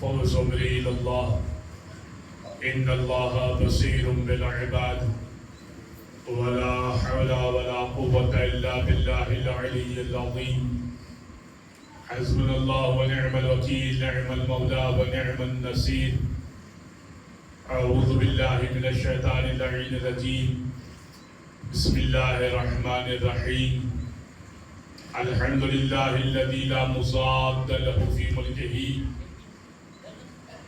فوز أمري إلى الله إن الله بصير بالعباد ولا حول ولا قوة إلا بالله العلي العظيم حسبنا الله ونعم الوكيل نعم المولى ونعم النصير أعوذ بالله من الشيطان اللعين الرجيم بسم الله الرحمن الرحيم الحمد لله الذي لا مضاد له في ملكه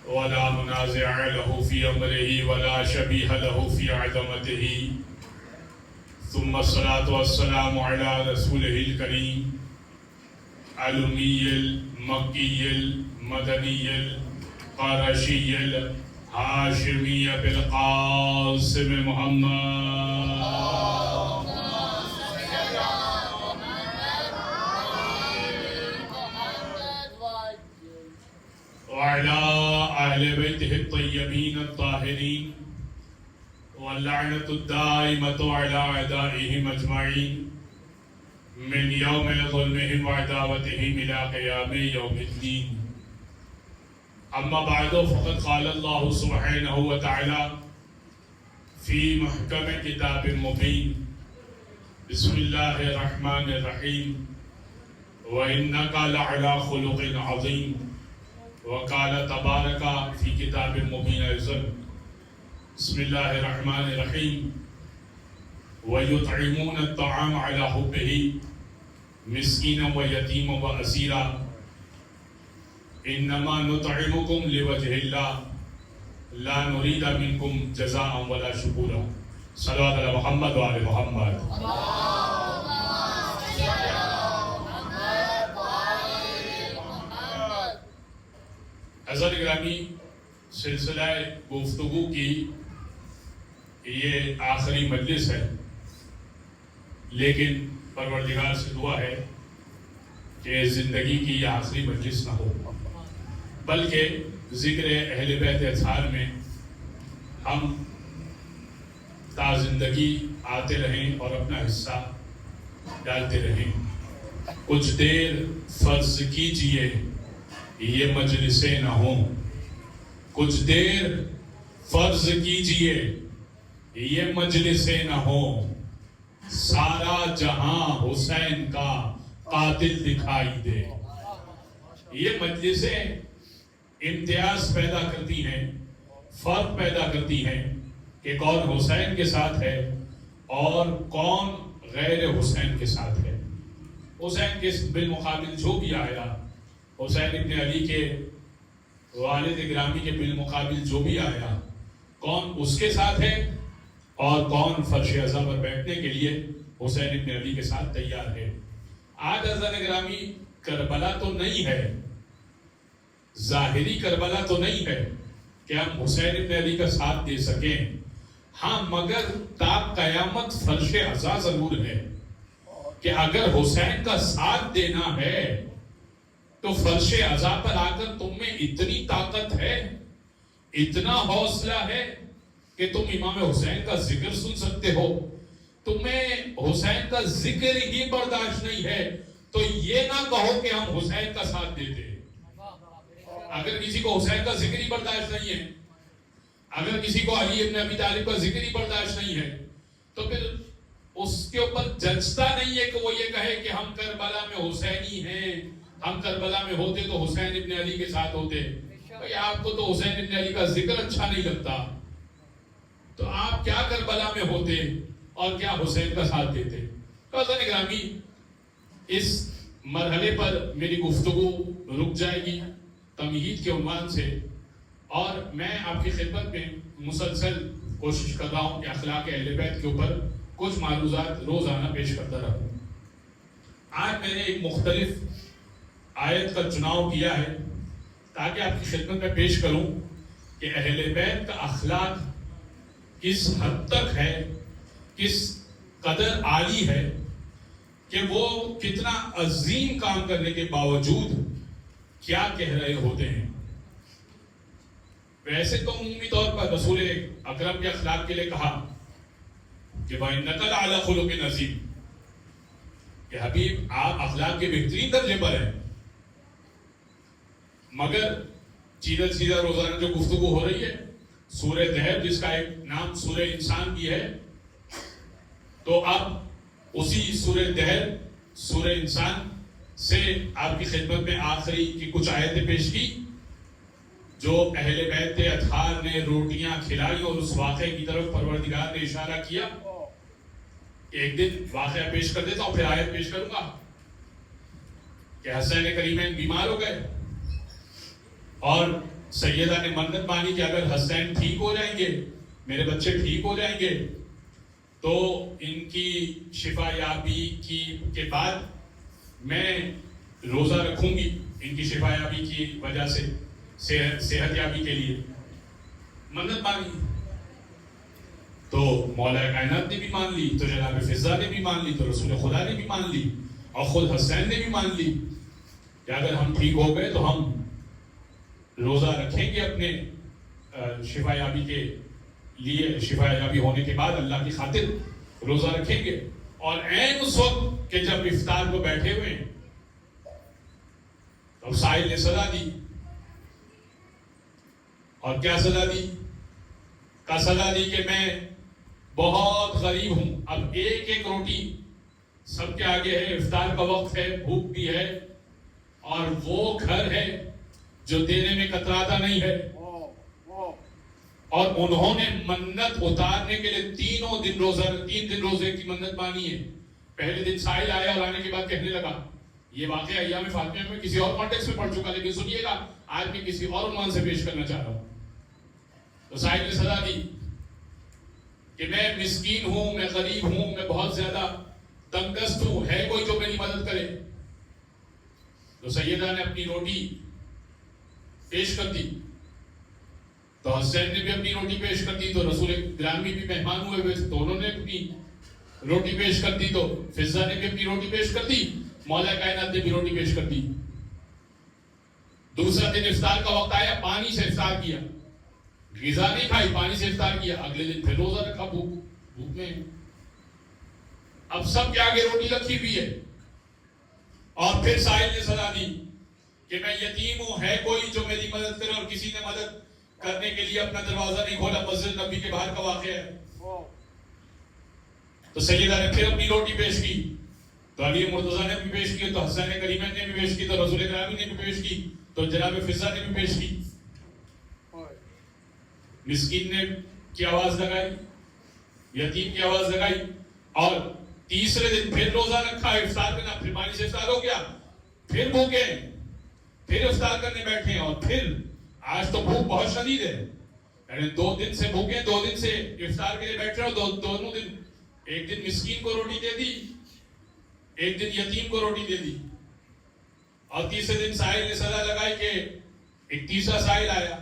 ولا منازع له في أمره ولا شبيه له في عظمته ثم الصلاة والسلام على رسوله الكريم الأمي المكي المدني القرشي الهاشمي بالقاسم محمد وعلى أهل بيته الطيبين الطاهرين واللعنة الدائمة على أعدائهم أجمعين من يوم ظلمهم وعداوتهم إلى قيام يوم الدين أما بعد فقد قال الله سبحانه وتعالى في محكم كتاب مبين بسم الله الرحمن الرحيم وإنك لعلى خلق عظيم وقال تبارك في كتاب مبين أيضا بسم الله الرحمن الرحيم ويطعمون الطعام على حبه مسكينا ويتيما وأسيرا إنما نطعمكم لوجه الله لا نريد منكم جزاء ولا شكورا صلوات على محمد وآل محمد حضرت گرامی سلسلہ گفتگو کی یہ آخری مجلس ہے لیکن پروردگار سے دعا ہے کہ زندگی کی یہ آخری مجلس نہ ہو بلکہ ذکر اہل بیت اطہار میں ہم تا زندگی آتے رہیں اور اپنا حصہ ڈالتے رہیں کچھ دیر فرض کیجئے یہ مجلسیں نہ ہوں کچھ دیر فرض کیجئے یہ مجلسیں نہ ہوں سارا جہاں حسین کا قاتل دکھائی دے یہ مجلسیں امتیاز پیدا کرتی ہیں فرق پیدا کرتی ہیں کہ کون حسین کے ساتھ ہے اور کون غیر حسین کے ساتھ ہے حسین کے بالمقابل جو بھی آیا حسین ابن علی کے والد گرامی کے بالمقابل جو بھی آیا کون اس کے ساتھ ہے اور کون فرش عزا پر بیٹھنے کے لیے حسین ابن علی کے ساتھ تیار ہے آج حضرت گرامی کربلا تو نہیں ہے ظاہری کربلا تو نہیں ہے کہ ہم حسین ابن علی کا ساتھ دے سکیں ہاں مگر تا قیامت فرش عزا ضرور ہے کہ اگر حسین کا ساتھ دینا ہے تو فرش عزا پر آ کر تم میں اتنی طاقت ہے اتنا حوصلہ ہے کہ تم امام حسین کا ذکر سن سکتے ہو تمہیں حسین کا ذکر ہی برداشت نہیں ہے تو یہ نہ کہو کہ ہم حسین کا ساتھ دیتے اگر کسی کو حسین کا ذکر ہی برداشت نہیں ہے اگر کسی کو علی ابن ابی طالب کا ذکر ہی برداشت نہیں ہے تو پھر اس کے اوپر جچتا نہیں ہے کہ وہ یہ کہے کہ ہم کربلا میں حسینی ہیں ہم کربلا میں ہوتے تو حسین ابن علی کے ساتھ ہوتے بھئی آپ کو تو حسین ابن علی کا ذکر اچھا نہیں لگتا تو آپ کیا کربلا میں ہوتے اور کیا حسین کا ساتھ دیتے تو حضرت گرامی اس مرحلے پر میری گفتگو رک جائے گی تمہید کے عنوان سے اور میں آپ کی خدمت میں مسلسل کوشش کر رہا ہوں کہ اخلاق اہل بیت کے اوپر کچھ معروضات روزانہ پیش کرتا رہوں آج میں نے ایک مختلف آیت کا چناؤ کیا ہے تاکہ آپ کی خدمت میں پیش کروں کہ اہل بیت کا اخلاق کس حد تک ہے کس قدر عالی ہے کہ وہ کتنا عظیم کام کرنے کے باوجود کیا کہہ رہے ہوتے ہیں ویسے تو عمومی طور پر رسول اکرم کے اخلاق کے لیے کہا کہ وَإِنَّكَ لَعَلَىٰ خُلُقٍ عَظِيمٍ کہ حبیب آپ اخلاق کے بہترین درجے پر ہیں مگر سیدھا سیدھا روزانہ جو گفتگو ہو رہی ہے سورہ دہر جس کا ایک نام سورہ انسان بھی ہے، تو اب اسی سورہ دہر سورہ انسان سے آپ کی خدمت میں آخری کی کچھ آیتیں پیش کی جو اہل بیت اطہار نے روٹیاں کھلائی، اور اس واقعے کی طرف پروردگار نے اشارہ کیا۔ ایک دن واقعہ پیش کر دیتا ہوں پھر آیت پیش کروں گا کہ حسین کریمین بیمار ہو گئے اور سیدہ نے منت مانی کہ اگر حسین ٹھیک ہو جائیں گے، میرے بچے ٹھیک ہو جائیں گے، تو ان کی شفا یابی کے بعد میں روزہ رکھوں گی ان کی شفا یابی کی وجہ سے، صحت یابی کے لیے منت مانی۔ تو مولا کائنات نے بھی مان لی، تو جناب فضا نے بھی مان لی، تو رسول خدا نے بھی مان لی، اور خود حسین نے بھی مان لی کہ اگر ہم ٹھیک ہو گئے تو ہم روزہ رکھیں گے اپنے شفا یابی کے لیے، شفا یابی ہونے کے بعد اللہ کی خاطر روزہ رکھیں گے۔ اور عین اس وقت کہ جب افطار کو بیٹھے ہوئے تو سائل نے سزا دی، اور کیا سزا دی؟ کا سزا دی کہ میں بہت غریب ہوں، اب ایک ایک روٹی سب کے آگے ہے، افطار کا وقت ہے، بھوک بھی ہے، اور وہ گھر ہے جو دینے میں کتراتا نہیں ہے، اور انہوں نے منت اتارنے کے لیے 3 دن روزے کی منت مانی ہے۔ پہلے دن سائل آیا اور آنے کے بعد کہنے لگا، یہ واقعہ ایام فاطمیہ میں کسی اور کانٹیکس میں پڑھ چکا، لیکن سنیے گا آج میں کسی اور عنوان سے پیش کرنا چاہ رہا ہوں۔ تو سائل نے سزا دی کہ میں مسکین ہوں، میں غریب ہوں، میں بہت زیادہ تنگست ہوں، ہے کوئی جو میری مدد کرے؟ تو سیدہ نے اپنی روٹی پیش کر دی، تو حسین نے بھی اپنی روٹی پیش کر دی، تو رسول گرامی بھی مہمان ہوئے ہوئے تو انہوں نے اپنی روٹی پیش کر دی، تو فضا نے بھی اپنی روٹی پیش کر دی، مولا کائنات نے بھی روٹی پیش کر دی۔ دوسرا دن افطار کا وقت آیا، پانی سے افطار کیا، غذا نہیں کھائی، پانی سے افطار کیا، اگلے دن پھر روزہ رکھا، بھوک میں۔ اب سب کے آگے روٹی رکھی ہوئی ہے، اور پھر سائل نے سزا دی کہ میں یتیم ہوں، ہے کوئی جو میری مدد کرے، اور کسی نے مدد کرنے کے لیے اپنا دروازہ نہیں کھولا، مسجد نبی کے باہر کا واقعہ ہے۔ تو سیدہ نے پھر اپنی روٹی پیش کی، تو علی مرتضیٰ نے بھی پیش کی، تو حسین کریمین نے بھی پیش کی، تو رسول گرامی نے بھی پیش کی، تو جناب فضا نے بھی پیش کی۔ مسکین نے کی آواز لگائی، یتیم کی آواز لگائی، اور تیسرے دن پھر روزہ رکھا، افطار کرنا، پھر پانی سے افطار ہو گیا، پھر بھوکے، پھر افطار کرنے بیٹھے، اور پھر آج تو بھوک بہت شدید ہے، یعنی 2 دن سے بھوکے، 2 دن سے افطار کے لیے بیٹھ رہے ہو، دونوں دن ایک دن مسکین کو روٹی دے دی، ایک دن یتیم کو روٹی دے دی، اور تیسرے دن سائل نے سزا لگائی کہ ایک تیسرا سائل آیا،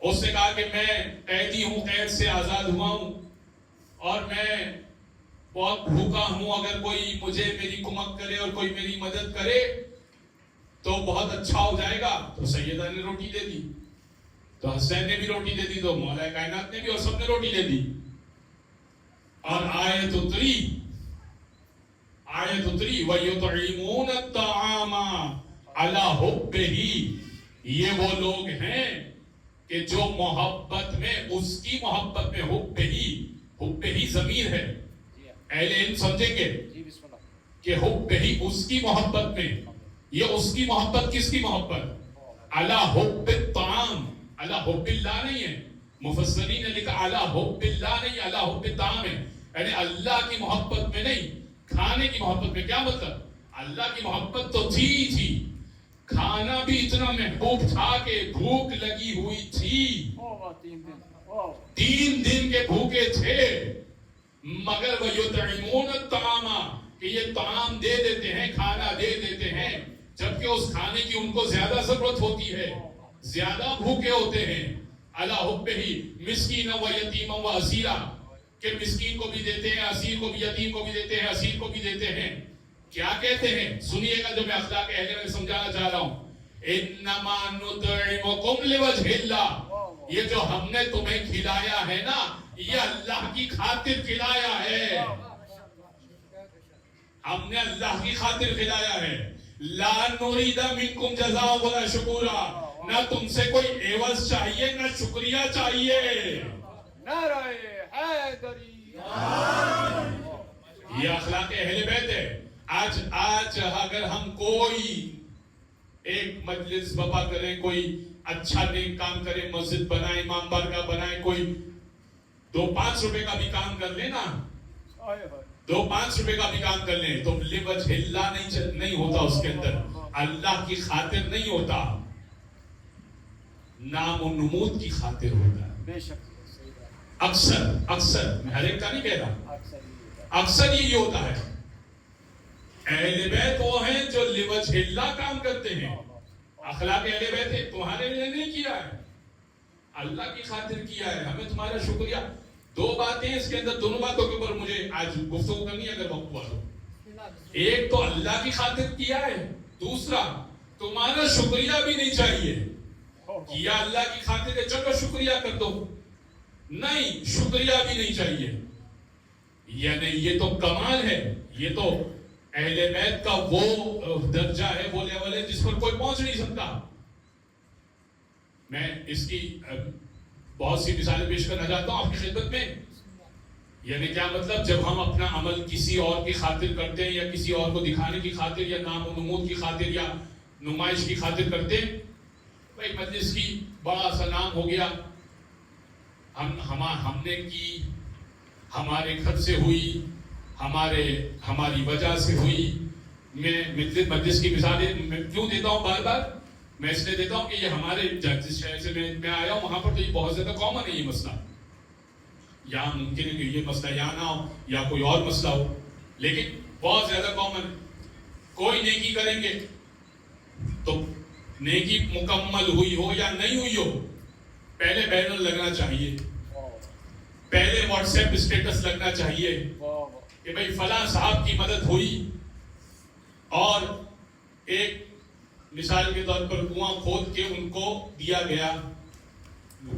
اس نے کہا کہ میں قیدی ہوں، قید سے آزاد ہوا ہوں، اور میں بہت بھوکا ہوں، اگر کوئی مجھے میری کمک کرے اور کوئی میری مدد کرے تو بہت اچھا ہو جائے گا۔ تو سیدہ نے روٹی دے دی، تو حسین نے بھی روٹی دے دی، تو مولا کائنات نے بھی، اور سب نے روٹی دے دی، اور آیت اتری وَيُطْعِمُونَ الطَّعَامَ عَلَى حُبِّهِ، یہ وہ لوگ ہیں کہ جو محبت میں، اس کی محبت میں، حُبِّهِ ضمیر ہے، اہل علم سمجھیں گے کہ حُبِّهِ اس کی محبت میں، یہ اس کی محبت، کس کی محبت؟ عَلَى حُبِّ الطَّعَامِ، عَلَى حُبِّ اللہ نہیں ہے، مفسرین نے لکھا عَلَى حُبِّ اللہ نہیں، عَلَى حُبِّ الطَّعَامِ ہے، یعنی اللہ کی محبت میں نہیں، کھانے کی محبت میں۔ کیا مطلب؟ اللہ کی محبت تو تھی، کھانا بھی اتنا محبوب تھا کہ بھوک لگی ہوئی تھی، 3 دن کے بھوکے تھے، مگر وَيُطْعِمُونَ الطَّعَامَ، کہ یہ طعام دے دیتے ہیں، کھانا دے دیتے ہیں، جبکہ اس کھانے کی ان کو زیادہ ضرورت ہوتی ہے، زیادہ بھوکے ہوتے ہیں۔ عَلَى حُبِّهِ مِسْكِينًا وَيَتِيمًا وَأَسِيرًا، کہ مسکین کو بھی دیتے ہیں، اسیر کو بھی، یتیم کو بھی دیتے ہیں، اسیر کو بھی دیتے ہیں۔ کیا کہتے ہیں؟ سنیے گا جو میں اخلاق اہل میں سمجھانا چاہ رہا ہوں۔ اِنَّمَا نُطْعِمُكُمْ لِوَجْهِ اللَّهِ، یہ جو ہم نے تمہیں کھلایا ہے نا، یہ اللہ کی خاطر کھلایا ہے، ہم نے اللہ کی خاطر کھلایا ہے۔ لا نريد منکم جزاء ولا شکورا، نہ تم سے کوئی عوض چاہیے نہ شکریہ چاہیے. نعرہ حیدری. یہ اخلاق اہل بیت ہے. آج اگر ہم کوئی ایک مجلس بپا کریں، کوئی اچھا نیک کام کریں، مسجد بنائیں، امام بارگاہ بنائیں، کوئی 2-5 روپے کا بھی کام کر لیں نا، 2-5 روپے کا بھی کام کر لیں، تو لوجہ اللہ نہیں ہوتا اس کے اندر، اللہ کی خاطر نہیں ہوتا، نام و نمود کی خاطر ہوتا ہے. بے شک اکثر میں ہر ایک کا نہیں کہہ رہا، اکثر یہی ہوتا ہے. اہل بیت وہ ہیں جو لوجہ اللہ کام کرتے ہیں. اخلاق اہل بیت ہے تمہارے لیے نہیں کیا ہے، اللہ کی خاطر کیا ہے. ہمیں تمہارا شکریہ. 2 باتیں اس کے اندر، دونوں باتوں کے اوپر مجھے آج گفتگو کرنی ہے اگر وقت ہوا تو. ایک تو اللہ کی خاطر کیا ہے، دوسرا تمہارا شکریہ بھی نہیں چاہیے. کیا اللہ کی خاطر ہے، چلو شکریہ کر دو، نہیں شکریہ بھی نہیں چاہیے. یعنی یہ تو کمال ہے، یہ تو اہل بیت کا وہ درجہ ہے، وہ لیول ہے جس پر کوئی پہنچ نہیں سکتا. میں اس کی بہت سی مثالیں پیش کرنا چاہتا ہوں آپ کی خدمت میں. یعنی کیا مطلب، جب ہم اپنا عمل کسی اور کی خاطر کرتے ہیں، یا کسی اور کو دکھانے کی خاطر، یا نام و نمود کی خاطر، یا نمائش کی خاطر کرتے ہیں. بھائی مجلس کی بڑا سا نام ہو گیا، ہم نے کی، ہمارے گھر سے ہوئی، ہماری وجہ سے ہوئی. میں مجلس کی مثالیں میں کیوں دیتا ہوں بار بار؟ میں اس لیے دیتا ہوں کہ یہ ہمارے جس شہر سے میں آیا ہوں وہاں پر تو یہ بہت زیادہ کامن ہے یہ مسئلہ. یہاں ممکن ہے کہ یہ مسئلہ یہاں نہ ہو یا کوئی اور مسئلہ ہو، لیکن بہت زیادہ کامن. کوئی نیکی کریں گے تو نیکی مکمل ہوئی ہو یا نہیں ہوئی ہو، پہلے بینر لگنا چاہیے، پہلے واٹس ایپ اسٹیٹس لگنا چاہیے کہ بھئی فلاں صاحب کی مدد ہوئی. اور ایک مثال کے طور پر کنواں کھود کے ان کو دیا گیا.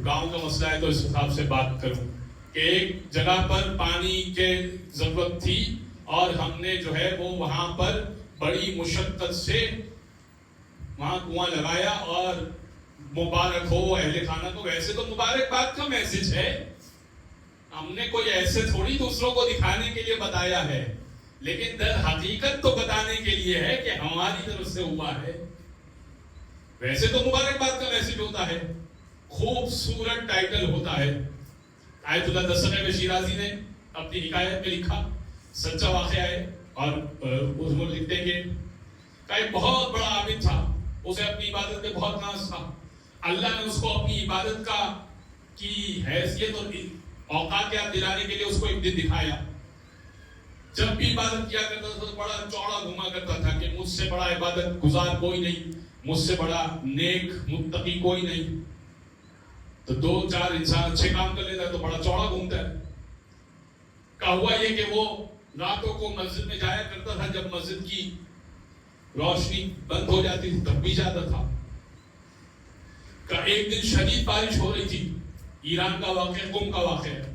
گاؤں کا مسئلہ ہے تو اس حساب سے بات کروں کہ ایک جگہ پر پانی کے ضرورت تھی، اور ہم نے جو ہے وہ وہاں پر بڑی مشقت سے وہاں کنواں لگایا. اور مبارک ہو اہل خانہ کو. ویسے تو مبارکباد کا میسج ہے، ہم نے کوئی ایسے تھوڑی دوسروں کو دکھانے کے لیے بتایا ہے، لیکن در حقیقت تو بتانے کے لیے ہے کہ ہماری طرف سے ہوا ہے. ویسے تو مبارکباد کا میسج ہوتا ہے، خوبصورت ٹائٹل ہوتا ہے. آیت اللہ دستگیر شیرازی نے اپنی حکایت میں لکھا، سچا واقعہ ہے، اور اس میں لکھتے ہیں کہ ایک بہت بڑا عابد تھا، اسے اپنی عبادت میں بہت ناز تھا. اللہ نے اس کو اپنی عبادت کی حیثیت اور اوقات یاد دلانے کے لیے اس کو ایک دن دکھایا. جب بھی عبادت کیا کرتا تھا تو بڑا چوڑا گھوما کرتا تھا کہ مجھ سے بڑا عبادت گزار کوئی نہیں، مجھ سے بڑا نیک متقی کوئی نہیں. تو 2-4 انسان اچھے کام کر لیتا ہے تو بڑا چوڑا گھومتا ہے. کہا ہوا یہ کہ وہ راتوں کو مسجد میں جایا کرتا تھا، جب مسجد کی روشنی بند ہو جاتی تھی تب بھی جاتا تھا. ایک دن شدید بارش ہو رہی تھی، ایران کا واقعہ، قم کا واقعہ ہے.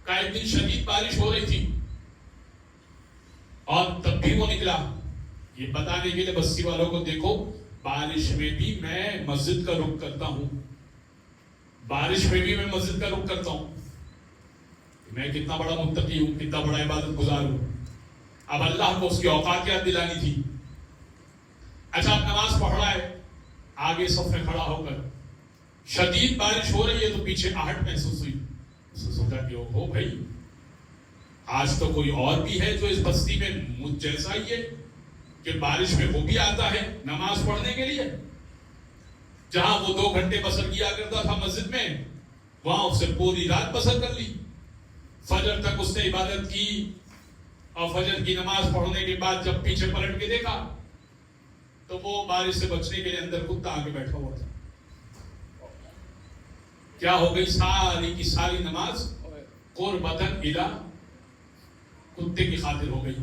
ایک دن شدید بارش ہو رہی تھی اور تب بھی وہ نکلا. یہ بتانے کے لیے بستی والوں کو دیکھو بارش میں بھی میں مسجد کا رخ کرتا ہوں، بارش میں بھی میں مسجد کا رخ کرتا ہوں. میں کتنا بڑا متقی ہوں، کتنا بڑا عبادت گزار ہوں. اب اللہ کو اس کی اوقات یاد دلانی تھی. اچھا آپ نماز پڑھ رہا ہے، آگے صف میں کھڑا ہو کر شدید بارش ہو رہی ہے تو پیچھے آہٹ محسوس ہوئی. سوچا کہ ہو بھائی آج تو کوئی اور بھی ہے جو اس بستی میں مجھ جیسا ہی ہے کہ بارش میں وہ بھی آتا ہے نماز پڑھنے کے لیے. جہاں وہ 2 گھنٹے بسر کیا کرتا تھا مسجد میں، وہاں اس سے پوری رات بسر کر لی. فجر تک اس نے عبادت کی، اور فجر کی نماز پڑھنے کے بعد جب پیچھے پلٹ کے دیکھا تو وہ بارش سے بچنے کے لیے اندر کتا آ کے بیٹھا ہوا تھا. کیا ہو گئی؟ ساری کی ساری نماز قربتاً الی کتے کی خاطر ہو گئی.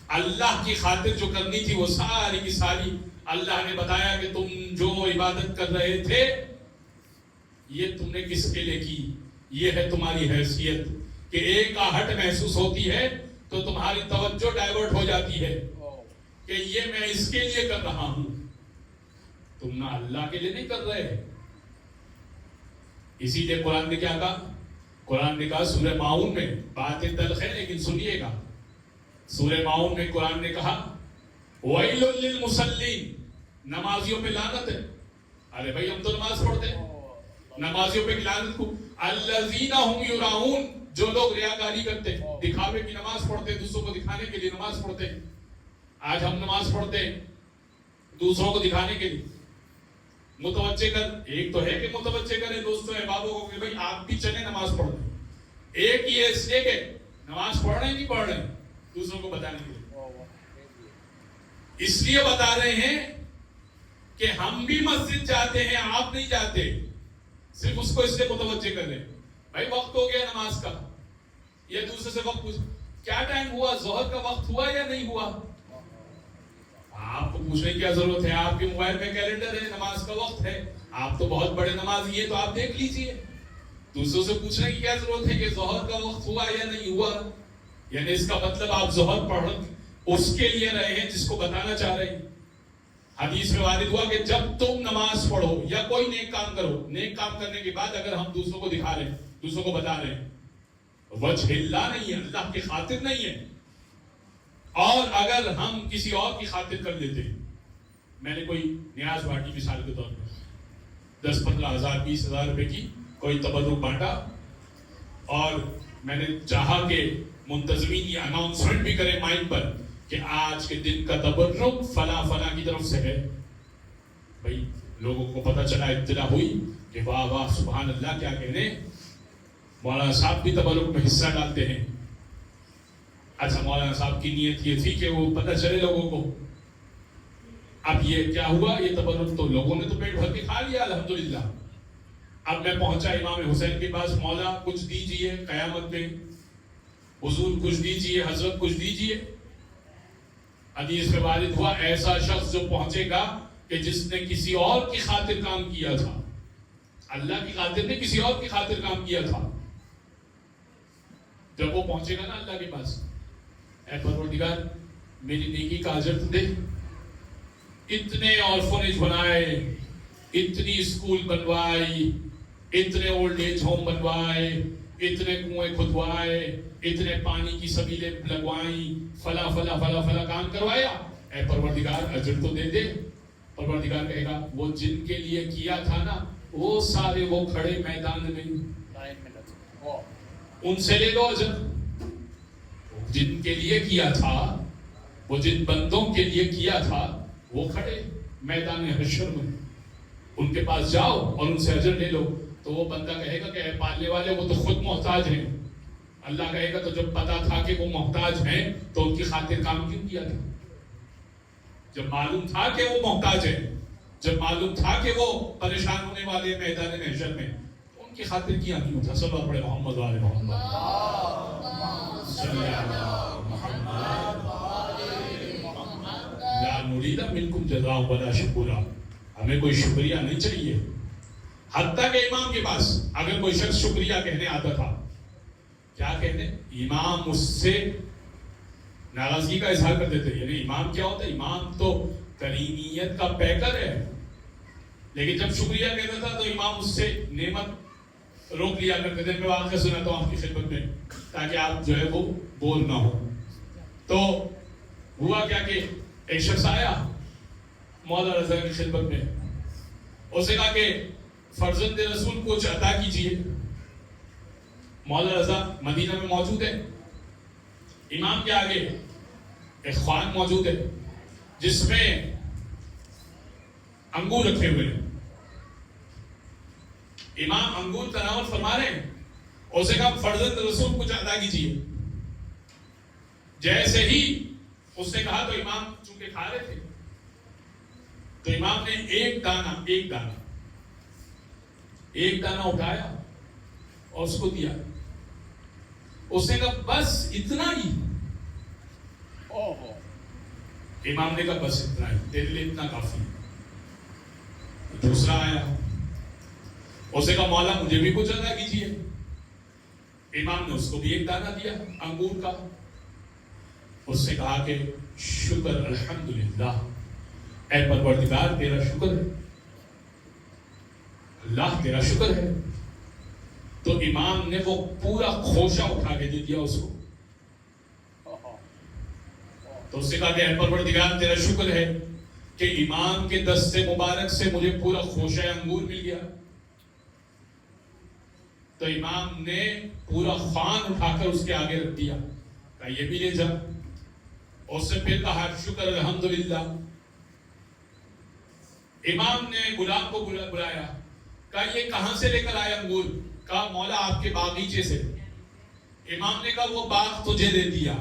اللہ کی خاطر جو کرنی تھی وہ ساری کی ساری اللہ نے بتایا کہ تم جو عبادت کر رہے تھے یہ تم نے کس کے لیے کی. یہ ہے تمہاری حیثیت کہ ایک آہٹ محسوس ہوتی ہے تو تمہاری توجہ ڈائیورٹ ہو جاتی ہے کہ یہ میں اس کے لیے کر رہا ہوں، تم نہ اللہ کے لیے نہیں کر رہے. اسی لیے قرآن نے کیا کہا؟ قرآن نے کہا سورہ ماؤن میں، باتیں تلخ ہے لیکن سنیے گا، سورہ ماؤن میں قرآن نے کہا وَيْلٌ لِّلْمُصَلِّينَ، نمازیوں پہ لعنت ہے. ارے بھائی ہم تو نماز پڑھتے ہیں، نمازیوں پہ لعنت کو. الَّذِينَ هُمْ يُرَاؤُونَ، جو لوگ ریاکاری کرتے ہیں، دکھاوے کی نماز پڑھتے ہیں، دوسروں کو دکھانے کے لیے نماز پڑھتے ہیں. آج ہم نماز پڑھتے ہیں دوسروں کو دکھانے کے لیے. متوجہ کر، ایک تو ہے کہ متوجہ کریں دوستوں احبابوں کو کہ بھائی آپ بھی چلیں نماز پڑھ لیں. ایک یہ اس لیے کہ نماز پڑھ رہے نہیں پڑھ رہے دوسروں کو بتانے کے لیے. اس لیے بتا رہے ہیں کہ ہم بھی مسجد جاتے ہیں، آپ نہیں جاتے، صرف اس کو اس لیے متوجہ کر رہے. بھائی وقت ہو گیا نماز کا، یا دوسرے سے وقت کیا ٹائم ہوا، ظہر کا وقت ہوا یا نہیں ہوا؟ آپ کو پوچھنے کی کیا ضرورت ہے؟ آپ کے موبائل میں کیلنڈر ہے، نماز کا وقت ہے، آپ تو بہت بڑے نمازی ہیں تو آپ دیکھ لیجئے. دوسروں سے پوچھنے کی کیا ضرورت ہے کہ ظہر کا وقت ہوا یا نہیں ہوا؟ یعنی اس کا مطلب آپ ظہر پڑھ اس کے لیے رہے ہیں جس کو بتانا چاہ رہے ہیں. حدیث میں وارد ہوا کہ جب تم نماز پڑھو یا کوئی نیک کام کرو، نیک کام کرنے کے بعد اگر ہم دوسروں کو دکھا رہے ہیں، دوسروں کو بتا رہے ہیں، وجہ اللہ نہیں ہے، اللہ کی خاطر نہیں ہے، اور اگر ہم کسی اور کی خاطر کر لیتے ہیں. میں نے کوئی نیاز بانٹی مثال کے طور پر 10-15,000 20,000 روپے کی کوئی تبرک بانٹا، اور میں نے چاہا کہ منتظمین یہ اناؤنسمنٹ بھی کرے مائک پر کہ آج کے دن کا تبرک فلاں فلاں کی طرف سے ہے. بھائی لوگوں کو پتہ چلا، اطلاع ہوئی کہ واہ واہ سبحان اللہ، کیا کہنے، مولانا صاحب بھی تبرک میں حصہ ڈالتے ہیں. اچھا مولانا صاحب کی نیت یہ تھی کہ وہ پتہ چلے لوگوں کو. اب یہ کیا ہوا، یہ تبرک تو لوگوں نے تو پیٹ بھر کے کھا لیا الحمدللہ. اب میں پہنچا امام حسین کے پاس، مولا کچھ دیجئے قیامت میں، حضور کچھ دیجئے، حضرت کچھ دیجئے. حدیث میں وارد ہوا ایسا شخص جو پہنچے گا کہ جس نے کسی اور کی خاطر کام کیا تھا، اللہ کی خاطر نے کسی اور کی خاطر کام کیا تھا، جب وہ پہنچے گا نا اللہ کے پاس، اے پروردگار میری نیکی کا اجر تو دے. اتنے آرفنیج بنائے، اتنی اسکول بنوائی، اتنے اولڈ ایج ہوم بنوائے، اتنے کنویں کھدوائے، اتنے پانی کی سبیلیں لگوائیں، فلا فلا فلا فلا کام کروایا، اے پروردگار اجر تو دے دے. پروردگار کہے گا وہ جن کے لیے کیا تھا نا وہ سارے وہ کھڑے میدان میں، ان سے لے لو اجر. جن کے لیے کیا تھا، وہ جن بندوں کے لیے کیا تھا وہ کھڑے میدان حشر میں، ان کے پاس جاؤ اور ان سے اجر لے لو. تو وہ بندہ کہے گا کہ اے پالنے والے وہ تو خود محتاج ہیں. اللہ کہے گا تو جب پتا تھا کہ وہ محتاج ہیں تو ان کی خاطر کام کیوں کیا تھا؟ جب معلوم تھا کہ وہ محتاج ہیں، جب معلوم تھا کہ وہ پریشان ہونے والے میدان محشر میں، تو ان کی خاطر کیا کیوں تھا؟ صلی اللہ پڑھے محمد والے محمد صلی اللہ محمد لا نريد منکم جزاء ولا شکورا. ہمیں کوئی شکریہ نہیں چاہیے. حتیٰ کہ امام کے پاس اگر کوئی شخص شکریہ کہنے آتا تھا، کیا کہنے، امام اس سے ناراضگی کا اظہار کر دیتے. یعنی امام کیا ہوتا ہے؟ امام تو کریمیت کا پیکر ہے، لیکن جب شکریہ کہتا تھا تو امام اس سے نعمت روک لیا کرتے تھے. میں واقعہ سناتا ہوں آپ کی خدمت میں تاکہ آپ جو ہے وہ بول نہ ہو. تو ہوا کیا کہ ایک شخص آیا مولا رضا کی خدمت میں، اسے کہا کہ فرزند رسول کچھ عطا کیجئے. مولا رضا مدینہ میں موجود ہے، امام کے آگے ایک خوان موجود ہے جس میں انگور رکھے ہوئے ہیں. امام انگور تناول فرما رہے ہیں، اسے کہا فرزند رسول کچھ عطا کیجئے. جیسے ہی اس نے کہا تو امام چونکہ کھا رہے تھے تو امام نے ایک دانہ اٹھایا اور اس کو دیا. اس نے کہا بس اتنا ہی. امام نے کہا بس اتنا ہی، تیرے لیے اتنا کافی. دوسرا آیا، اس نے کہا مولا مجھے بھی کچھ عطا کیجیے. امام نے اس کو بھی ایک دانہ دیا انگور کا. اس سے کہا کہ شکر الحمدللہ، اے پروردگار تیرا شکر ہے، اللہ تیرا شکر ہے۔ تو امام نے وہ پورا خوشہ اٹھا کے دے دیا اس کو۔ تو اس سے کہا کہ اے پروردگار تیرا شکر ہے کہ امام کے دست مبارک سے مجھے پورا خوشہ انگور مل گیا۔ تو امام نے پورا خوان اٹھا کر اس کے آگے رکھ دیا، کہا یہ بھی لے جا۔ اس سے پھر کہا شکر الحمدللہ۔ امام نے غلام کو بلایا، کہا یہ کہاں سے لے کر آیا انگور؟ کہا مولا آپ کے باغیچے سے۔ امام نے کہا وہ باغ تجھے دے دیا،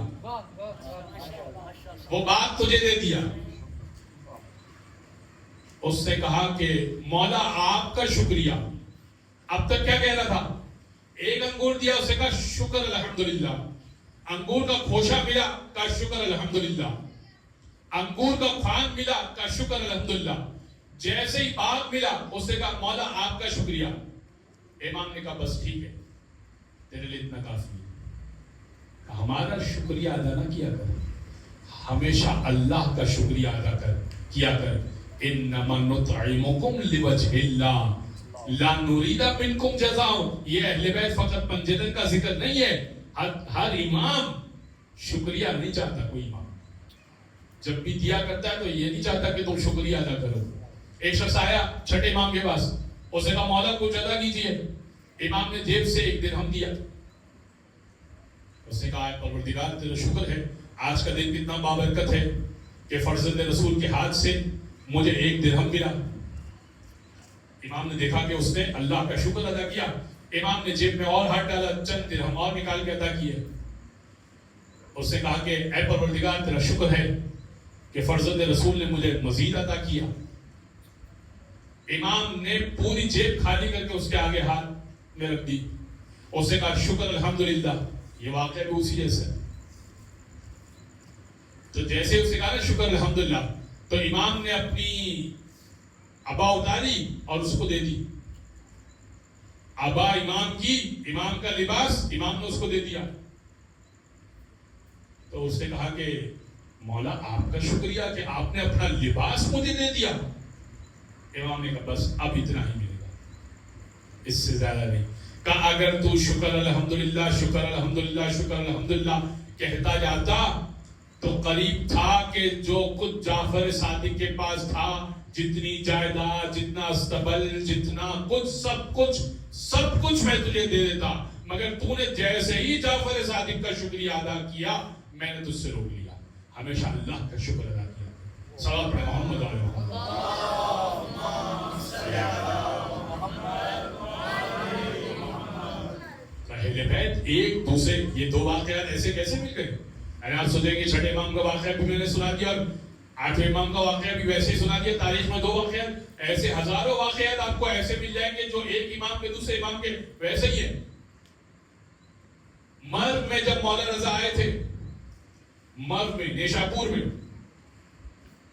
وہ باغ تجھے دے دیا۔ اس نے کہا کہ مولا آپ کا شکریہ۔ اب تک کیا کہہ رہا تھا؟ ایک انگور دیا، اسے کہا شکر الحمدللہ۔ انگور کا کھوشا ملا، کہا شکر الحمدللہ۔ انگور کا خوان ملا، کہا شکر الحمدللہ۔ جیسے ہی باغ ملا، اسے کہا مولا آپ کا شکریہ۔ امام نے کہا بس ٹھیک ہے، تیرے لیے اتنا کافی ہے۔ ہمارا شکریہ ادا نہ کیا کر، ہمیشہ اللہ کا شکریہ ادا کیا کر۔ انما نطعمکم لوجہ اللہ لا نرید منکم جزاء۔ یہ اہل بیت فقط منجدن کا ذکر نہیں ہے، ہر امام شکریہ نہیں چاہتا۔ کوئی امام جب بھی دیا کرتا ہے تو یہ نہیں چاہتا کہ تم شکریہ ادا کرو۔ ایک شخص آیا چھٹے امام کے پاس، اسے کہا مولا کچھ ادا کیجیے۔ امام نے جیب سے 1 درہم دیا۔ اس نے کہا پروردگار تیرا شکر ہے، آج کا دن کتنا بابرکت ہے کہ فرزند رسول کے ہاتھ سے مجھے 1 درہم ملا۔ امام نے دیکھا کہ اس نے اللہ کا شکر ادا کیا۔ امام نے جیب میں اور ہاتھ ڈالا، چند درہم اور نکال کے ادا کیے۔ اس نے کہا کہ اے پروردگار تیرا شکر ہے کہ فرزند رسول نے مجھے مزید عطا کیا۔ امام نے پوری جیب خالی کر کے اس کے آگے ہاتھ میں رکھ دی۔ اس نے کہا شکر الحمدللہ۔ یہ واقعہ بھی اسی جیسا ہے۔ تو جیسے اس نے کہا نا شکر الحمدللہ، تو امام نے اپنی عبا اتاری اور اس کو دے دی۔ عبا امام کی، امام کا لباس امام نے اس کو دے دیا۔ تو اس نے کہا کہ مولا آپ کا شکریہ کہ آپ نے اپنا لباس مجھے دے دیا۔ امام نے کہا بس اب اتنا ہی ملے گا، اس سے زیادہ نہیں۔ کہا اگر تو شکر الحمدللہ شکر الحمدللہ شکر الحمدللہ کہتا جاتا تو قریب تھا کہ جو کچھ جعفر صادق کے پاس تھا، جتنی جائیداد، جتنا استبل، جتنا کچھ، سب کچھ میں تجھے دے دیتا، مگر تو نے جیسے ہی جعفر صادق کا شکریہ ادا کیا میں نے تجھ سے روک لیا۔ ہمیشہ اللہ کا شکر ادا کیا۔ صلوات پڑھیں محمد علیہ وسلم۔ اہل بیت ایک دوسرے، یہ 2 واقعات ایسے کیسے مل گئے؟ ارے آپ سوچیں کہ چھٹے امام کا واقعہ بھی میں نے سنا دیا اور 8ویں امام کا واقعہ بھی ویسے ہی سنا دیا۔ تاریخ میں 2 واقعات، ایسے ہزاروں واقعات آپ کو ایسے مل جائیں گے جو ایک امام کے دوسرے امام کے ویسے ہی ہیں۔ مرو میں جب مولا رضا آئے تھے، مرو میں نیشاپور میں،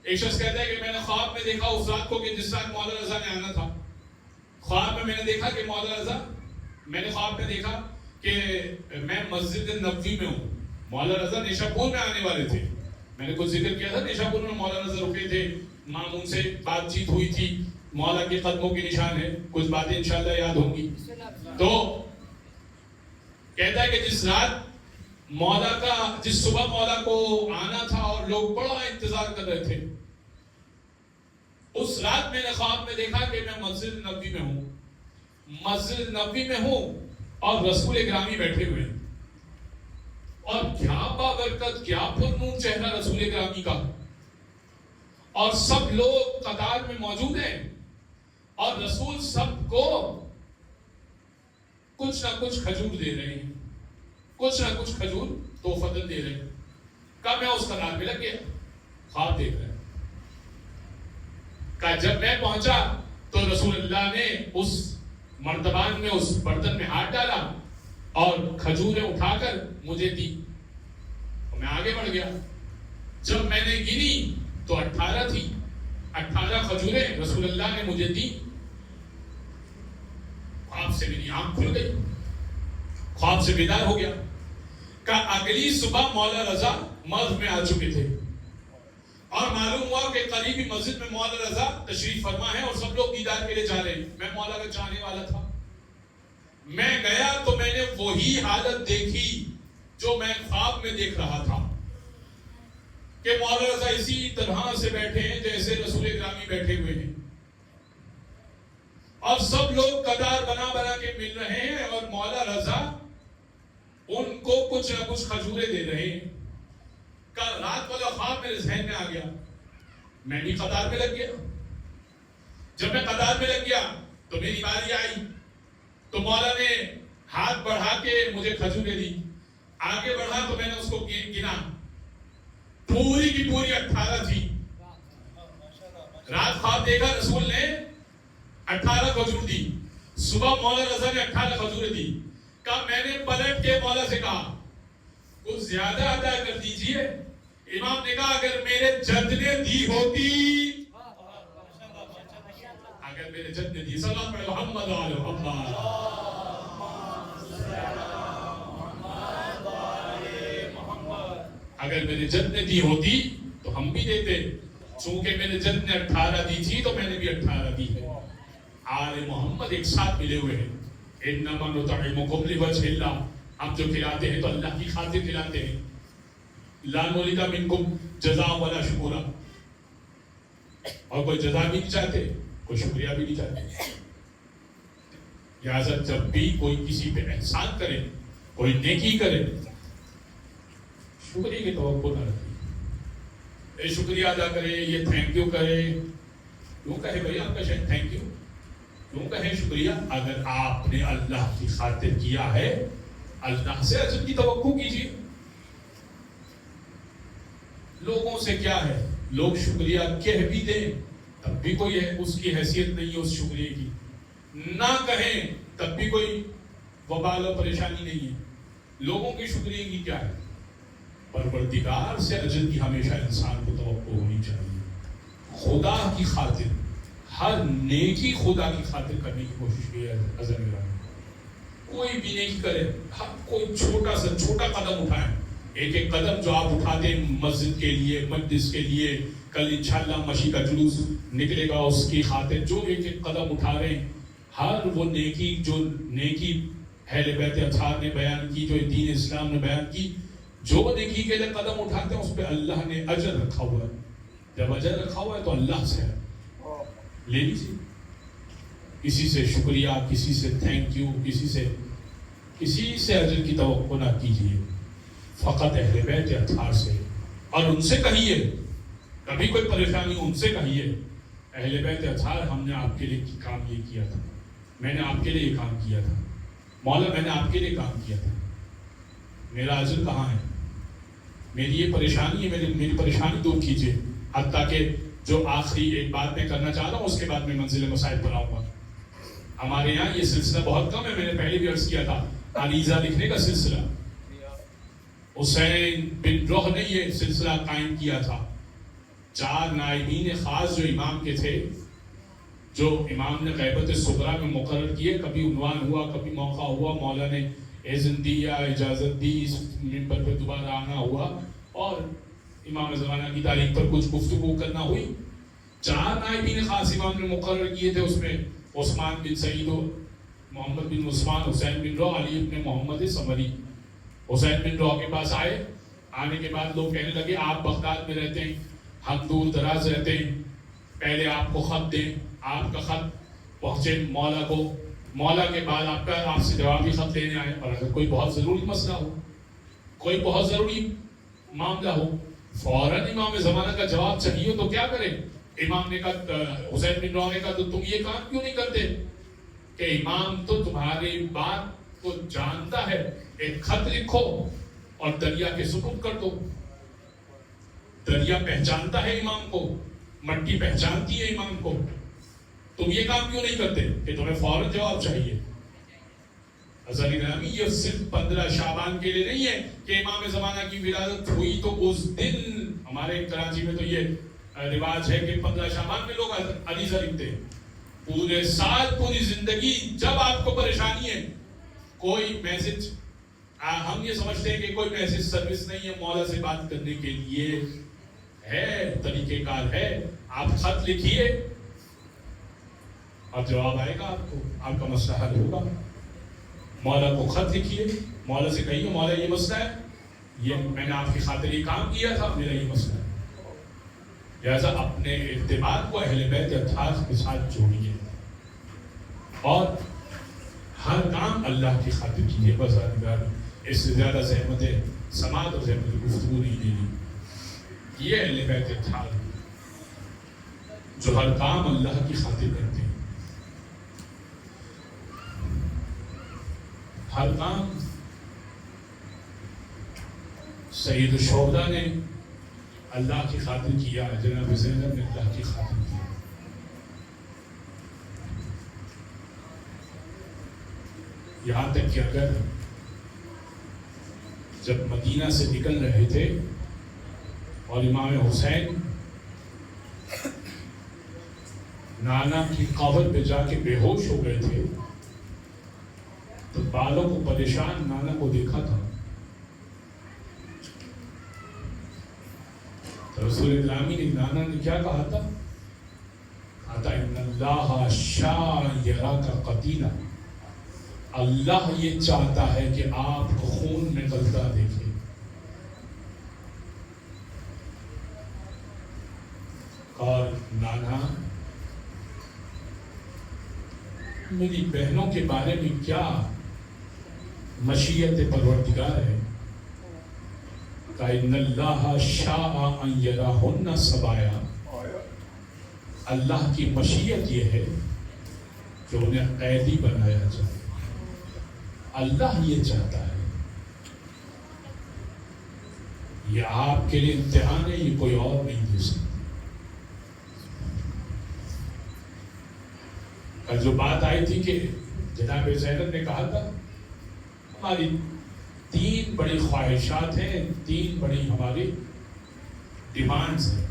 ایک شخص کہتا ہے کہ میں نے خواب میں دیکھا اس رات کو کہ جس رات مولا رضا نے آنا تھا، خواب میں نے دیکھا کہ مولا رضا، میں نے خواب میں دیکھا کہ میں مسجد نبوی میں ہوں۔ مولا رضا نیشاپور میں آنے والے تھے، میں نے کچھ ذکر کیا تھا، نیشاپور میں مولا رضا رکے تھے، مامون سے بات چیت ہوئی تھی، مولا کے قدموں کے نشان ہے، کچھ باتیں انشاءاللہ یاد ہوں گی۔ تو کہتا ہے کہ جس رات مولا کا، جس صبح مولا کو آنا تھا اور لوگ بڑا انتظار کر رہے تھے، اس رات میں نے خواب میں دیکھا کہ میں مسجد نبوی میں ہوں، مسجد نبوی میں ہوں اور رسول گرامی بیٹھے ہوئے ہیں، اور کیا بابرکت، کیا پرنور چہرہ رسول گرامی کا، اور سب لوگ قطار میں موجود ہیں اور رسول سب کو کچھ نہ کچھ کھجور دے رہے ہیں، کچھ نہ کچھ کھجور تحفتاً دے رہے ہیں۔ کہا میں اس قطار میں لگ گیا، خواب دیکھ رہا ہے۔ کہا جب میں پہنچا تو رسول اللہ نے اس مرتبان میں، اس برتن میں ہاتھ ڈالا اور کھجوریں اٹھا کر مجھے دی، اور میں آگے بڑھ گیا۔ جب میں نے گنی تو 18 تھی، 18 کھجوریں رسول اللہ نے مجھے دی۔ خواب سے میری آنکھ کھل گئی، خواب سے بیدار ہو گیا۔ کہا اگلی صبح مولا رضا مرض میں آ چکے تھے اور معلوم ہوا کہ قریبی مسجد میں مولا رضا تشریف فرما ہے اور سب لوگ دیدار کے لیے جا رہے ہیں. میں مولا کا چاہنے والا تھا. میں گیا تو میں نے وہی حالت دیکھی جو میں خواب میں دیکھ رہا تھا کہ مولا رضا اسی طرح سے بیٹھے ہیں جیسے رسول گرامی بیٹھے ہوئے ہیں اور سب لوگ قطار بنا بنا کے مل رہے ہیں اور مولا رضا ان کو کچھ نہ کچھ کھجورے دے رہے ہیں. کل رات والا خواب میرے ذہن میں آ گیا. میں بھی قطار میں لگ گیا. جب میں قطار میں لگ گیا تو میری باری آئی تو مولا نے ہاتھ بڑھا کے مجھے کھجورے دی. آگے بڑھا تو میں نے اس کو گنا. پوری کی پوری 18 تھی. رات خواب دیکھا رسول نے 18 کھجور دی. صبح مولا رضا نے 18 کھجوریں دی. کہا میں نے پلٹ کے مولا سے کہا کچھ زیادہ ادا کر دیجئے. امام نے کہا اگر میرے جد نے دی ہوتی اگر میرے جد نے دی سلام پڑھے محمد آلہ محمد اگر میرے جد نے دی ہوتی تو ہم بھی دیتے. چونکہ میرے جد نے 18 دی تھی تو میں نے بھی 18 دی ہے. آل محمد ایک ساتھ ملے ہوئے ہیں. انما نطعمکم لوجہ اللہ. ہم جو کھلاتے ہیں تو اللہ کی خاطر کھلاتے ہیں. لا نريد منکم جزاء ولا شکورا. اور کوئی جزا بھی نہیں چاہتے کوئی شکریہ بھی نہیں چاہتے. لہٰذا جب بھی کوئی کسی پہ احسان کرے کوئی نیکی کرے شکریہ کی توقع نہ رکھے. یہ شکریہ ادا کرے یہ تھینک یو کرے. کیوں کہے بھائی آپ کا شاید تھینک یو کیوں کہیں شکریہ؟ اگر آپ نے اللہ کی خاطر کیا ہے اللہ سے اجر کی توقع کیجیے. لوگوں سے کیا ہے لوگ شکریہ کہہ بھی دیں تب بھی کوئی ہے اس کی حیثیت نہیں ہے اس شکریہ کی. نہ کہیں تب بھی کوئی وبال اور پریشانی نہیں ہے. لوگوں کی شکریہ کی کیا ہے؟ پروردگار سے اجر کی ہمیشہ انسان کو توقع ہونی چاہیے. خدا کی خاطر ہر نیکی خدا کی خاطر کرنے کی کوشش کی ہے. کوئی بھی نیکی کرے کوئی چھوٹا سے چھوٹا قدم اٹھائیں. ایک ایک قدم جو آپ اٹھاتے ہیں مسجد کے لیے مجلس کے لیے کل انشاءاللہ مشی کا جلوس نکلے گا اس کی خاطر جو ایک ایک قدم اٹھا رہے ہیں ہر وہ نیکی جو نیکی اہل بیت اطہار نے بیان کی جو دین اسلام نے بیان کی جو نیکی کے لیے قدم اٹھاتے ہیں اس پہ اللہ نے اجر رکھا ہوا ہے. جب اجر رکھا ہوا ہے تو اللہ سے ہے لے لیجیے. کسی سے شکریہ کسی سے تھینک یو کسی سے اجر کی توقع نہ کیجیے. فقط اہل بیت اطہار سے اور ان سے کہیے کبھی کوئی پریشانی ان سے کہیے اہل بیت اطہار ہم نے آپ کے لیے کام یہ کیا تھا میں نے آپ کے لیے یہ کام کیا تھا مولا میں نے آپ کے لیے کام کیا تھا میرا اجر کہاں ہے میری یہ پریشانی ہے میری پریشانی دور کیجیے. حتیٰ کہ جو آخری ایک بات میں کرنا چاہ رہا ہوں اس کے بعد میں منزل مسائل پر آؤں گا. ہمارے یہاں یہ سلسلہ بہت کم ہے. میں نے پہلے بھی عرض کیا تھا علیزہ لکھنے کا سلسلہ حسین بن روح نے یہ سلسلہ قائم کیا تھا. 4 نائبین خاص جو امام کے تھے جو امام نے غیبت صغریٰ میں مقرر کیے کبھی عنوان ہوا کبھی موقع ہوا مولا نے اذن دیا اجازت دی اس منبر پہ دوبارہ آنا ہوا اور امام زمانہ کی تاریخ پر کچھ گفتگو کرنا ہوئی. 4 نائبین خاص امام نے مقرر کیے تھے. اس میں عثمان بن سعید محمد بن عثمان حسین بن روح علی ابن محمد سمری. حسین بن روح کے پاس آنے کے بعد لوگ کہنے لگے آپ بغداد میں رہتے ہیں ہم دور دراز رہتے ہیں پہلے آپ کو خط دیں. آپ کا خط پہنچے مولا کو مولا کے بعد آپ سے جوابی خط لینے آئے اور اگر کوئی بہت ضروری مسئلہ ہو کوئی بہت ضروری معاملہ ہو فوراً امام زمانہ کا جواب چاہیے تو کیا کریں. امام نے کہا حسین بن روح نے کہا تو تم یہ کام کیوں نہیں کرتے کہ امام تو تمہاری بات کو جانتا ہے. ایک خط لکھو اور دریا کے سپرد کر دو. دریا پہچانتا ہے امام کو مٹی پہچانتی ہے امام کو. تم یہ کام کیوں نہیں کرتے کہ تمہیں فوراً جواب چاہیے. حضرت گرامی یہ صرف 15 شعبان کے لیے نہیں ہے کہ امام زمانہ کی ولادت ہوئی تو اس دن ہمارے کراچی میں تو یہ رواج ہے کہ 15 شعبان میں لوگ علیزہ لکھتے ہیں. پورے سال پوری زندگی جب آپ کو پریشانی ہے کوئی میسج ہم یہ سمجھتے ہیں کہ کوئی میسج سروس نہیں ہے مولا سے بات کرنے کے لیے، ہے طریقہ کار ہے، آپ خط لکھیے اور جواب آئے گا آپ کو، آپ کا مسئلہ حل ہوگا۔ مولا کو خط لکھیے، مولا سے کہیے مولا یہ مسئلہ ہے، یہ میں نے آپ کی خاطر یہ کام کیا تھا، میرا یہ مسئلہ ہے۔ لہٰذا اپنے ارتباط کو اہل بیت اطہار کے ساتھ جوڑیے اور ہر کام اللہ کی خاطر کیجیے، بس آدھگار اس سے زیادہ زحمت سماعت اور زحمت گفتگو نہیں دینی۔ یہ اہل بیت اطہار جو ہر کام اللہ کی خاطر کرتے ہیں، ہر کام سید الشہداء نے اللہ کی خاطر کیا، جناب زینب نے اللہ کی خاطر کیا۔ یہاں تک کہ اگر جب مدینہ سے نکل رہے تھے اور امام حسین نانا کی قبر پہ جا کے بے ہوش ہو گئے تھے تو بالوں کو پریشان نانا کو دیکھا تھا، تو رسول گرامی نے نانا نے کیا کہا تھا؟ کہا تھا ان اللہ شاء یراک قتیلا، اللہ یہ چاہتا ہے کہ آپ کو خون نکلتا دیکھے۔ اور نانا میری بہنوں کے بارے میں کیا مشیت پروردگار ہے؟ کہ ان اللہ شاء ان یراہن سبایا، اللہ کی مشیت یہ ہے کہ انہیں قیدی بنایا جائے، اللہ یہ چاہتا ہے۔ یہ آپ کے لیے امتحان ہے، یہ کوئی اور نہیں دے سکتا۔ کل جو بات آئی تھی کہ جناب زینب نے کہا تھا ہماری 3 بڑی خواہشات ہیں، 3 بڑی ہماری ڈیمانڈز ہیں،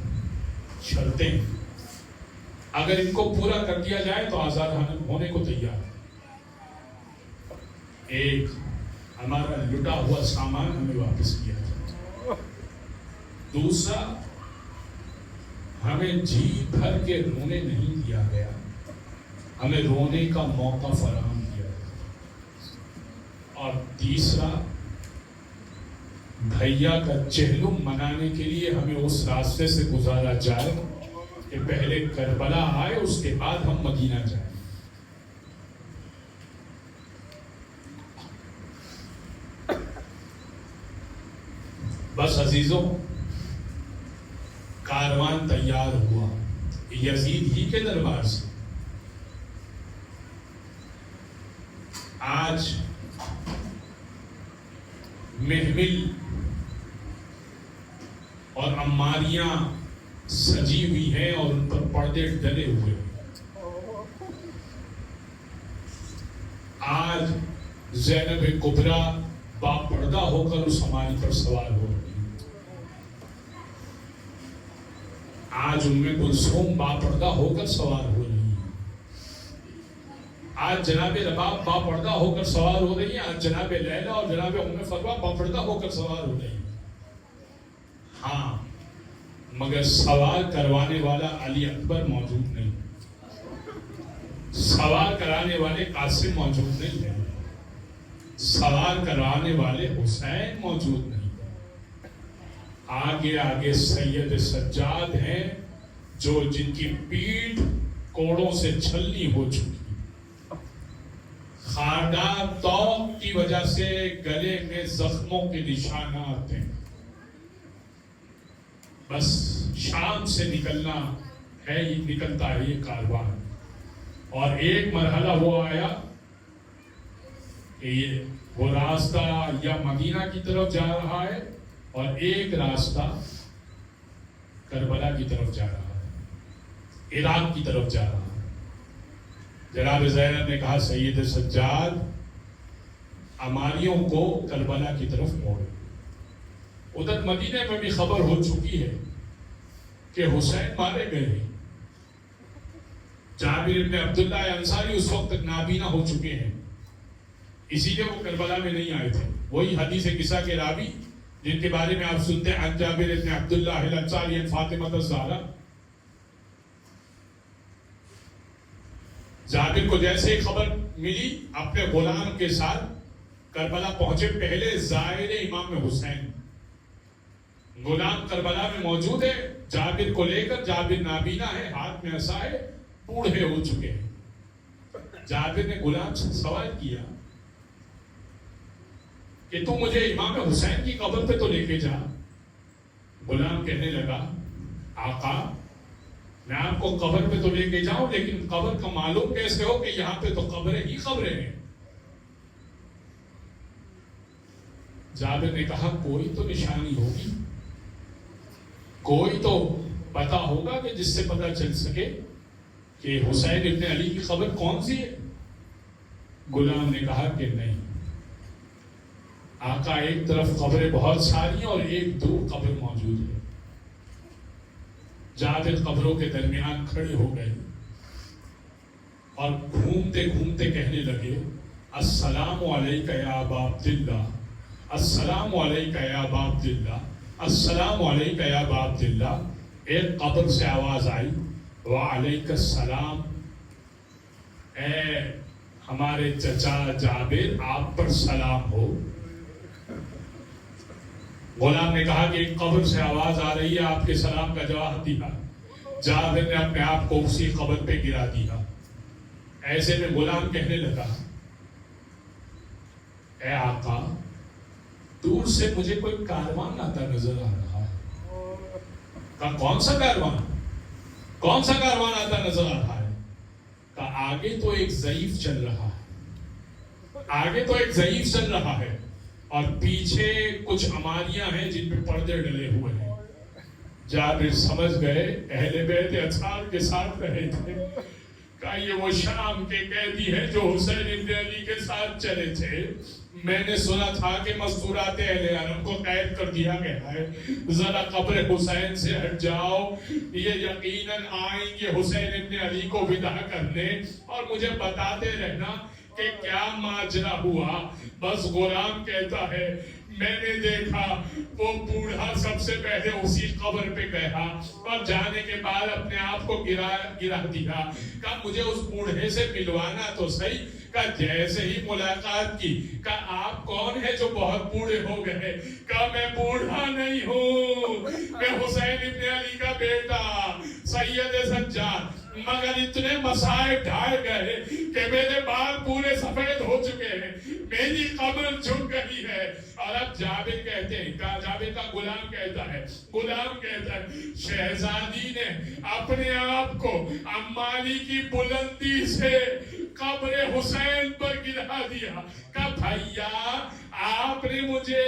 شرطیں ہیں، اگر ان کو پورا کر دیا جائے تو آزاد ہونے کو تیار ہے۔ ایک، ہمارا لٹا ہوا سامان ہمیں واپس کیا جائے۔ دوسرا، ہمیں جی بھر کے رونے نہیں دیا گیا، ہمیں رونے کا موقع فراہم کیا گیا۔ اور تیسرا، بھیا کا چہلم منانے کے لیے ہمیں اس راستے سے گزارا جائے کہ پہلے کربلا آئے، اس کے بعد ہم مدینہ جائیں۔ بس عزیزوں، کاروان تیار ہوا یزید ہی کے دربار سے۔ آج محمل اور عماریاں سجی ہوئی ہیں اور ان پر پردے ڈلے ہوئے ہیں۔ آج زینب کبریٰ باپردہ ہو کر اس ہماری پر سوار ہو رہی ہے۔ آج ام کلثوم باپردہ ہو کر سوار ہو رہی ہے۔ آج جناب رباب باپردہ ہو کر سوار ہو رہی ہے۔ آج جناب لیلا اور جناب ام فروا باپردہ ہو کر سوار ہو رہی ہے۔ ہاں، مگر سوار کروانے والا علی اکبر موجود نہیں، سوار کرانے والے قاسم موجود نہیں ہے، سوار کرانے والے حسین موجود نہیں۔ آگے آگے سید سجاد ہیں جو جن کی پیٹھ کوڑوں سے چھلنی ہو چکی، خاردار توق کی وجہ سے گلے میں زخموں کے نشانات ہیں۔ بس شام سے نکلنا ہے، نکلتا ہے یہ کاروان، اور ایک مرحلہ وہ آیا کہ وہ راستہ یا مدینہ کی طرف جا رہا ہے اور ایک راستہ کربلا کی طرف جا رہا ہے، عراق کی طرف جا رہا ہے۔ جناب زینب نے کہا سید سجاد عماریوں کو کربلا کی طرف موڑو۔ ادھر مدینہ میں بھی خبر ہو چکی ہے کہ حسین مارے گئے ہیں۔ جابر بن عبداللہ انصاری اس وقت تک نابینا ہو چکے ہیں۔ اسی لیے وہ کربلا میں نہیں آئے تھے. وہی حدیث قصہ کے راوی جن کے بارے میں آپ سنتے ہیں عن جابر بن عبداللہ الانصاری عن فاطمہ الزہرا. جابر کو جیسے خبر ملی اپنے غلام کے ساتھ کربلا پہنچے. پہلے زائر امام حسین غلام کربلا میں موجود ہے. جابر کو لے کر, جابر نابینا ہے, ہاتھ میں عصا ہے, بوڑھے ہو چکے ہیں. جابر نے غلام سے سوال کیا کہ تو مجھے امام حسین کی قبر پہ تو لے کے جا. غلام کہنے لگا آقا میں آپ کو قبر پہ تو لے کے جاؤں, لیکن قبر کا معلوم کیسے ہو کہ یہاں پہ تو قبریں ہی قبریں ہیں. جابر نے کہا کوئی تو نشانی ہوگی, کوئی تو پتا ہوگا کہ جس سے پتا چل سکے کہ حسین ابن علی کی قبر کون سی ہے. غلام نے کہا کہ نہیں آقا, ایک طرف قبریں بہت ساری ہیں اور ایک دور قبر موجود ہے. جابر قبروں کے درمیان کھڑے ہو گئے اور گھومتے گھومتے کہنے لگے السلام علیکہ یا ابا عبداللہ, السلام علیکہ یا ابا عبداللہ, السلام علیکہ یا ابا عبداللہ. ایک قبر سے آواز آئی وعلیکہ السلام, اے ہمارے چچا جابر آپ پر سلام ہو. غلام نے کہا کہ ایک قبر سے آواز آ رہی ہے, آپ کے سلام کا جواب دیا. جابر نے اپنے آپ کو اسی قبر پہ گرا دیا. ایسے میں غلام کہنے لگا اے آقا دور سے مجھے کوئی کاروان آتا نظر آ رہا ہے. کہا کون سا کاروان, کون سا کاروان آتا نظر آ رہا ہے؟ کہا آگے تو ایک ضعیف چل رہا ہے, آگے تو ایک ضعیف چل رہا ہے اور پیچھے کچھ عماریاں ہیں جن پہ پردے ڈلے ہوئے ہیں. جابر سمجھ گئے اہل بیت اطہار کے ساتھ رہے تھے. کہا یہ وہ شام کے قیدی ہیں جو حسین ابن علی کے ساتھ چلے تھے. میں نے سنا تھا کہ مستورات اہل حرم کو قید کر دیا گیا ہے, ذرا قبر حسین سے ہٹ جاؤ, یہ یقیناً آئیں گے حسین ابن علی کو ودا کرنے اور مجھے بتاتے رہنا کہ کیا ماجرا ہوا. بس غلام کہتا ہے میں نے دیکھا وہ بوڑھا سب سے پہلے اسی قبر پہ گیا اور جانے کے بعد اپنے آپ کو گرا دیا. کہا مجھے اس بوڑھے سے ملوانا تو صحیح. کہا جیسے ہی ملاقات کی کہا آپ کون ہیں جو بہت بوڑھے ہو گئے؟ کہا میں بوڑھا نہیں ہوں, میں حسین ابن علی کا بیٹا سید سجاد, مگر اتنے مسائب ڈھائے گئے کہ میرے بال پورے سفید ہو چکے ہیں, میری قبر جھک گئی ہے. اور اب جابر کہتے ہیں, جابر کا غلام کہتا ہے شہزادی نے اپنے آپ کو عمالی کی بلندی سے قبر حسین پر گرا دیا. کہا بھائیا آپ نے مجھے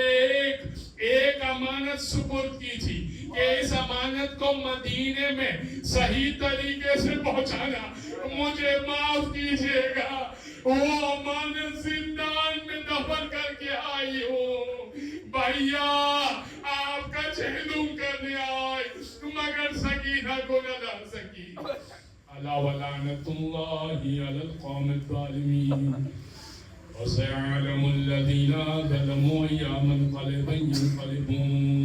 ایک امانت سپرد کی تھی کہ اس امانت کو مدینے میں صحیح طریقے سے پہنچانا, مجھے معاف کیجئے گا, وہ امانت زندان میں دفن کر کے آئی ہوں. بھائیا آپ کا چہلم کرنے آئی مگر سکینہ کو نہ لا سکی. الا ولعنۃ اللہ علی القوم الظالمین وسيعلم الذين ظلموا أي منقلب ينقلبون.